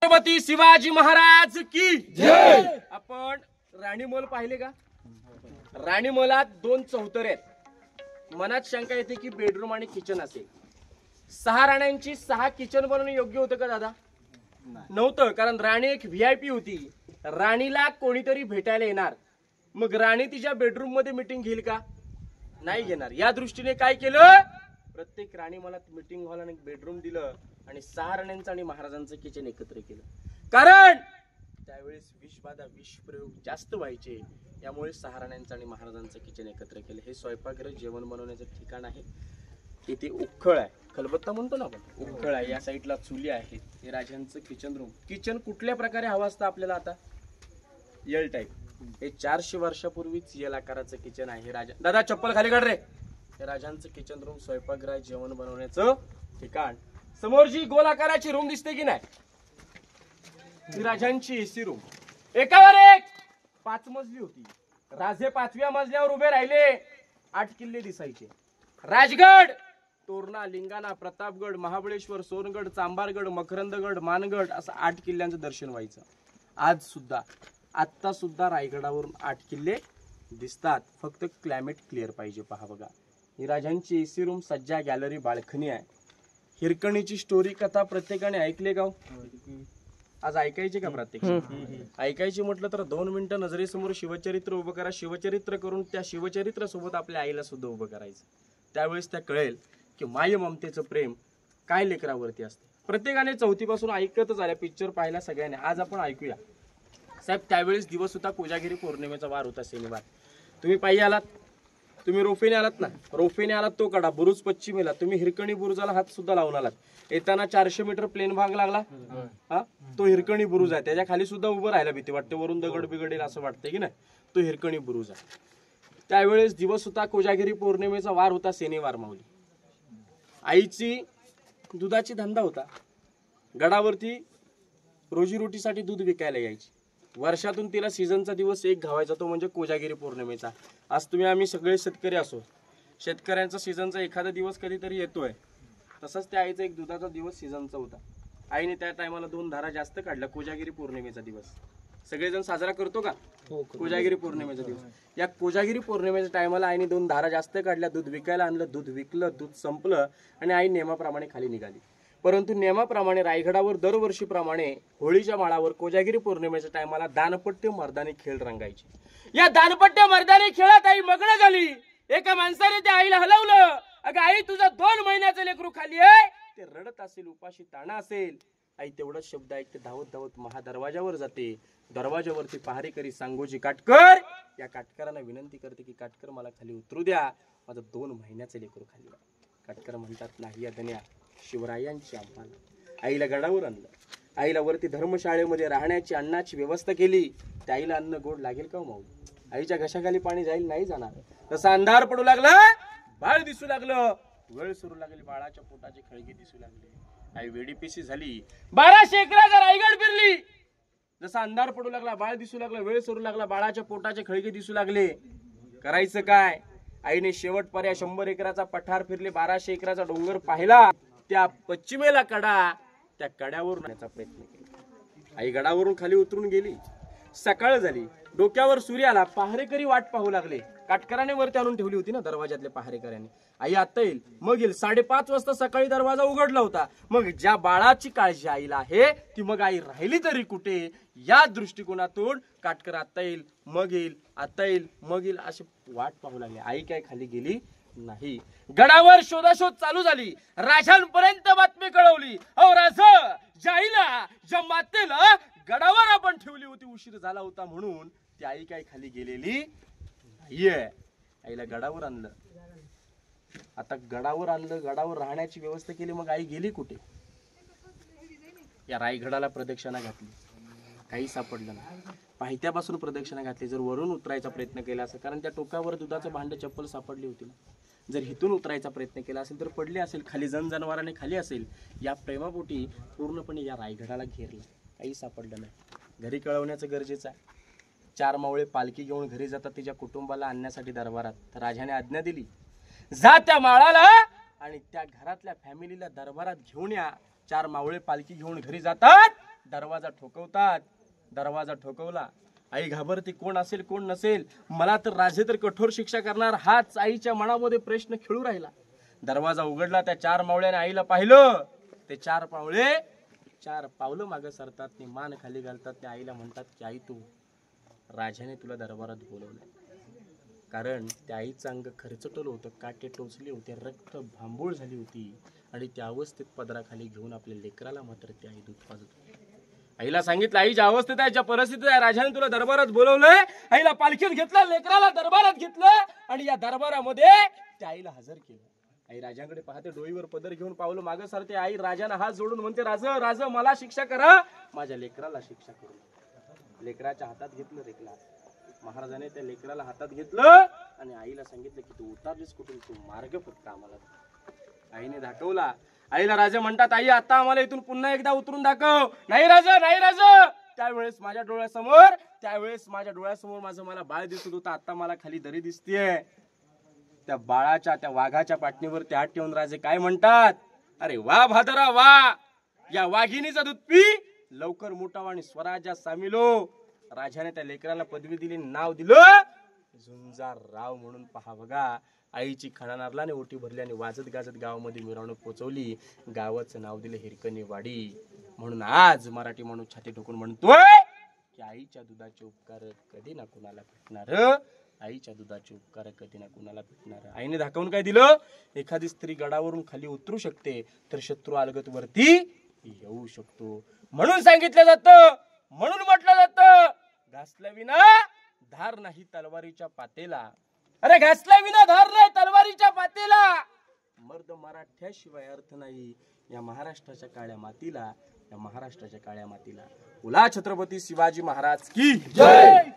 छत्रपती शिवाजी महाराज की जय। आपण राणीमहल पाहिले का? राणीमहलात 2 चौतरे आहेत. मनात शंका येते की बेडरूम आणि किचन असेल. 6 राण्यांची 6 किचन बनवणे योग्य होतं का दादा? नव्हतं, कारण राणी एक व्हीआयपी होती. राणीला कोणीतरी भेटायला येणार, मग राणी तिच्या बेडरूम मध्ये मीटिंग घेईल का? नाही घेणार. या दृष्टीने काय केलं, प्रत्येक राणी मला मीटिंग हॉल आणि बेडरूम दिलं आणि 6 राण्यांचं आणि महाराजांचं किचन एकत्र केलं. कारण त्यावेळेस विषबाधा विषप्रयोग जास्त व्हायचे, यामुळे 6 राण्यांचं आणि महाराजांचं किचन एकत्र केलं. हे स्वयंपाकगृह जेवण बनवण्याचं ठिकाण आहे. इथे उखळ आहे, खलबत्ता म्हणतो ना आपण, उखळ आहे. या साईडला चुली आहे. हे राजांचं किचन रूम. किचन कुठल्या प्रकारे हवं असतं आपल्याला? आता एल टाईप. हे 400 वर्षापूर्वीच एल आकाराचं किचन आहे. राजा दादा चप्पल खाली काढ रे. हे राजांचं किचन रूम, स्वयंपाकगृह, जेवण बनवण्याचं ठिकाण. समोर जी गोल आकाराची रूम दिसते की नाही, ही राजांची एसी रूम. एकावर एक 5 मजली होती. राजे 5व्या मजल्यावर उभे राहिले. 8 किल्ले दिसायचे. राजगड, तोरणा, लिंगाणा, प्रतापगड, महाबळेश्वर, सोनगड, चांबारगड, मकरंदगड, मानगड असं 8 किल्ल्यांचं दर्शन व्हायचं. आज सुद्धा, आता सुद्धा रायगडावरून 8 किल्ले दिसतात. फक्त क्लायमेट क्लिअर पाहिजे. पहा बघा, ही राजांची एसी रूम, सज्जा, गॅलरी, बाल्कनी आहे. हिरकणीची स्टोरी कथा प्रत्येकाने ऐकले का? आज ऐकायची का प्रत्येक? ऐकायची म्हटलं तर 2 मिनिटं नजरेसमोर शिवचरित्र उभं करा. शिवचरित्र करून त्या शिवचरित्र सोबत आपल्या आईला सुद्धा उभं करायचं. त्यावेळेस त्या कळेल की माय ममतेचं प्रेम काय लेकरावरती असते. प्रत्येकाने 4थी पासून ऐकतच आल्या, पिक्चर पाहिला सगळ्यांनी. आज आपण ऐकूया. साहेब, त्यावेळेस दिवस होता कोजागिरी पौर्णिमेचा वार होता, शनिवार. तुम्ही पायी आलात, तुम्ही रोफेने आलात ना, रोफेने आलात तो कडा बुरुज पश्चिमेला. तुम्ही हिरकणी बुरुजाला हात सुद्धा लावून आलात. येताना 400 मीटर प्लेन भाग लागला, हा तो हिरकणी बुरुज आहे. त्याच्या खाली सुद्धा उभं राहायला भीती वाटते, वरून दगड बिगडेल असं वाटतंय की नाही. तो हिरकणी बुरुज आहे. त्यावेळेस दिवस होता कोजागिरी पौर्णिमेचा वार होता, शनिवार माऊली. आईची दुधाची धंदा होता. गडावरती रोजीरोटीसाठी दूध विकायला यायची. वर्षातून तिला सीझनचा दिवस एक घावायचा, तो म्हणजे कोजागिरी पौर्णिमेचा. आज तुम्ही आम्ही सगळे शेतकरी असो, शेतकऱ्यांचा सीझनचा एखादा दिवस कधीतरी येतोय. तसंच त्या आईचा एक दुधाचा दिवस सीझनचा होता. आईने त्या टायमाला 2 धारा जास्त काढल्या. कोजागिरी पौर्णिमेचा दिवस सगळेजण साजरा करतो का? कोजागिरी पौर्णिमेचा दिवस. या कोजागिरी पौर्णिमेच्या टायमाला आईने 2 धारा जास्त काढल्या. दूध विकायला आणलं, दूध विकलं, दूध संपलं आणि आई नेमाप्रमाणे खाली निघाली. परंतु नेमाप्रमाणे रायगडावर दरवर्षीप्रमाणे होळीच्या माळावर कोजागिरी पौर्णिमेच्या टायमाला दानपट्टे मर्दानी खेळ रंगायचे. या दानपट्टे मर्दानी खेळात आई मग्न झाली. एका माणसाने त्या आईला हलवलं. अगं आई, तुझं 2 महिन्याचं लेकरू खाली आहे, ते रडत असेल, उपाशी ताणा असेल. आई तेवढाच शब्द ऐकते, धावत धावत महादरवाजावर जाते. दरवाजावरती पहारेकरी सांगोजी काटकर, या काटकरांना विनंती करते की काटकर मला खाली उतरू द्या, माझं 2 महिन्याचं लेकरू खाली आहे. काटकर म्हणतात, नाही अदन्या, शिवरायांची आम्हाला. आईला गडावर आणलं. आईला वरती धर्मशाळेमध्ये राहण्याची, अन्नाची व्यवस्था केली. त्या आईला अन्न गोड लागेल का माऊली? आईच्या घशाखाली पाणी जाईल? नाही जाणार. तसा अंधार पडू लागला, बाळ दिसू लागलं, वेळ सुरू लागली, बाळाच्या पोटाचे खळगे दिसू लागले. आई वेडीपिशी झाली. 1200 एकराचा रायगड फिरली. जसा अंधार पडू लागला, बाळ दिसू लागला, वेळ सुरू लागला, बाळाच्या पोटाचे खळगे दिसू लागले. करायचं काय? आईने शेवट पर्याय 100 एकराचा पठार फिरले, 1200 एकराचा डोंगर पाहिला. त्या पश्चिमेला कडा, त्या कड्यावरून येण्याचा प्रयत्न केला. आई गडावरून खाली उतरून गेली. सकाळ झाली, डोक्यावर सूर्य आला. पहारेकरी वाट पाहू लागले. काटकराने वरती आणून ठेवली होती ना दरवाजातल्या पहारेकऱ्यांनी. आई आता येईल, मग येईल. 5:30 वाजता सकाळी दरवाजा उघडला होता. मग ज्या बाळाची काळजी आईला आहे, ती मग आई राहिली तरी कुठे, या दृष्टिकोनातून काटकर आता येईल, मग येईल, आता येईल, मग येईल, अशी वाट पाहू लागले. आई काय खाली गेली नाही. गडावर शोधाशोध चालू झाली. राजांपर्यंत बातमी कळवली, अहो राजा, जाईला, ज्या मातेला गडावर आपण ठेवली होती, उशीर झाला होता म्हणून ती आई काय खाली गेलेली नाहीये. आईला गडावर आणलं. आता गडावर आणलं, गडावर राहण्याची व्यवस्था केली. मग आई गेली कुठे? या रायगडाला प्रदक्षिणा घातली, काही सापडलं नाही. पायथ्यापासून प्रदक्षिणा घातली. जर वरून उतरायचा प्रयत्न केला असेल, कारण त्या टोकावर दुधाचं भांड, चप्पल सापडली होती ना. जर हिथून उतरायचा प्रयत्न केला असेल तर पडले असेल खाली, जनावरांनी खाली असेल. या प्रेमापोटी पूर्णपणे या रायगडाला घेरलं, काही सापडलं नाही. घरी कळवण्याचं गरजेचं आहे. 4 मावळे पालखी घेऊन घरी जातात तिच्या कुटुंबाला आणण्यासाठी दरबारात. तर राजाने आज्ञा दिली, जा त्या माळाला आणि त्या घरातल्या फॅमिलीला दरबारात घेऊन या. 4 मावळे पालखी घेऊन घरी जातात. दरवाजा ठोकवतात. दरवाजा ठोकवला, आई घाबरते, कोण असेल कोण नसेल. मला तर राजे तर कठोर शिक्षा करणार हाच आईच्या मनामध्ये प्रश्न खेळू राहिला. दरवाजा उघडला, त्या 4 मावळ्याने आईला पाहिलं. ते 4 पावळे 4 पावलं मागे सरतात, ते मान खाली घालतात. त्या आईला म्हणतात की आई, तू राजाने तुला दरबारात बोलवलं. कारण त्या आईचं अंग खरचटलं होतं, काटे टोचले होते, रक्त भांबूळ झाली होती. आणि त्या अवस्थेत पदराखाली घेऊन आपल्या लेकराला मात्र ती आई दूध पाजत होती. आईला सांगितलं, आई ज्या अवस्थेत आहे, ज्या परिस्थितीत आहे, राजाने तुला दरबारात बोलवलंय. आईला पालखीत घेतलं, लेकराला दरबारात घेतलं आणि या दरबारामध्ये त्या आईला हजर केलं. आई राजाकडे पाहते, डोईवर पदर घेऊन पावलं मागे सरते. आई राजाने हात जोडून म्हणते, राज मला शिक्षा करा, माझ्या लेकराला शिक्षा करू. लेकराच्या हातात घेतलं रेकला. महाराजाने त्या लेकराला हातात घेतलं आणि आईला सांगितलं की तू उतारलीस कुठून, तू मार्ग फक्त आम्हाला. आईने दाखवला. आईला राजा म्हणतात, आई आता आम्हाला इथून पुन्हा एकदा उतरून दाखव. नाही राजा. त्यावेळेस माझ्या डोळ्यासमोर माझं मला बाळ दिसत होतं, आता मला खाली दरी दिसतीये. त्या बाळाच्या, त्या वाघाच्या पाटणीवर त्या हात ठेवून राजे काय म्हणतात, अरे वा भादरा वा, या वाघिणीचा दूध पी, लवकर मोठावा आणि स्वराज्यात सामीलो. राजाने त्या लेकराला पदवी दिली, नाव दिलं झुंजार राव म्हणून. पहा बघा, आईची खणानारला ओटी भरली आणि वाजत गाजत गावामध्ये मिरवणूक पोचवली. गावाचं नाव दिलं हिरकणी वाडी. म्हणून आज मराठी माणूस छाती ठोकून म्हणतोय की आईच्या दुधाचे उपकार कधी ना कुणाला भेटणार. आईच्या दुधाचे उपकार कधी ना कुणाला भेटणार. आईने दाखवून काय दिलं, एखादी स्त्री गडावरून खाली उतरू शकते तर शत्रू अलगत वरती येऊ शकतो. म्हणून सांगितलं जातं, म्हणून म्हटलं जातं, घासल्या विना धार नाही तलवारीच्या पातेला. अरे घासल्या विना धार नाही तलवारीच्या पातेला. मर्द मराठ्याशिवाय अर्थ नाही या महाराष्ट्राच्या काळ्या मातीला, या महाराष्ट्राच्या काळ्या मातीला. बोला छत्रपती शिवाजी महाराज की जय.